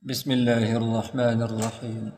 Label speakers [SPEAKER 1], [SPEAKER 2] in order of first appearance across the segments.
[SPEAKER 1] بسم الله الرحمن الرحيم.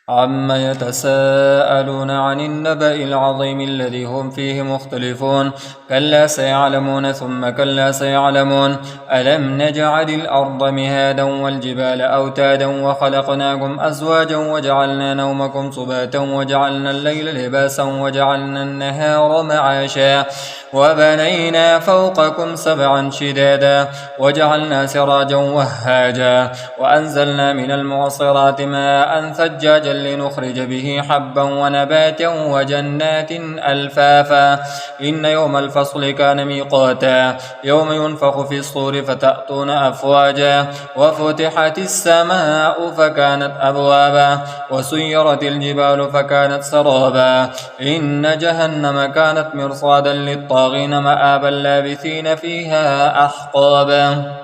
[SPEAKER 1] عم يتساءلون عن النبأ العظيم الذي هم فيه مختلفون كلا سيعلمون ثم كلا سيعلمون ألم نجعل الأرض مهادا والجبال أوتادا وخلقناكم أزواجا وجعلنا نومكم سباتا وجعلنا الليل لباسا وجعلنا النهار معاشا وبنينا فوقكم سبعا شدادا وجعلنا سراجا وهاجا وأنزلنا من المعصرات ماء ثجاجا لنخرج به حبا ونباتا وجنات ألفافا إن يوم الفصل كان ميقاتا يوم ينفخ في الصور فتأتون أفواجا وفتحت السماء فكانت أبوابا وسيرت الجبال فكانت سرابا إن جهنم كانت مرصادا للطاغين مآبا لابثين فيها أحقابا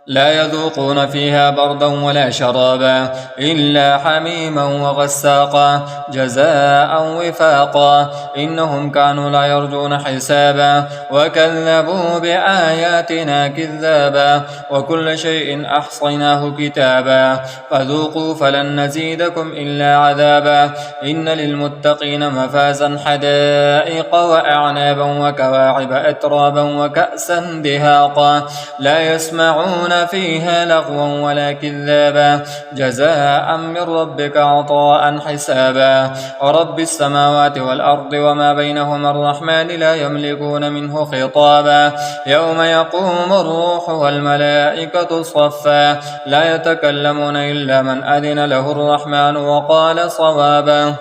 [SPEAKER 1] لا يذوقون فيها بردا ولا شرابا إلا حميما وغساقا جزاء وفاقا إنهم كانوا لا يرجون حسابا وكذبوا بآياتنا كذابا وكل شيء أحصيناه كتابا فذوقوا فلن نزيدكم إلا عذابا إن للمتقين مفازا حدائق وأعنابا وكواعب أترابا وكأسا دهاقا لا يسمعون فيها لغوا ولا كذابا جزاء من ربك عطاء حسابا رب السماوات والأرض وما بينهما الرحمن لا يملكون منه خطابا يوم يقوم الروح والملائكة صفا لا يتكلمون إلا من أذن له الرحمن وقال صوابا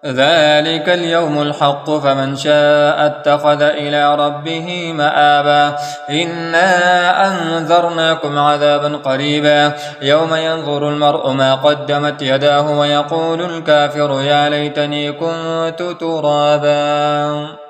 [SPEAKER 1] ذلك اليوم الحق فمن شاء اتخذ إلى ربه مآبا إنا أنذرناكم عذابا قريبا يوم ينظر المرء ما قدمت يداه ويقول الكافر يا ليتني كنت ترابا.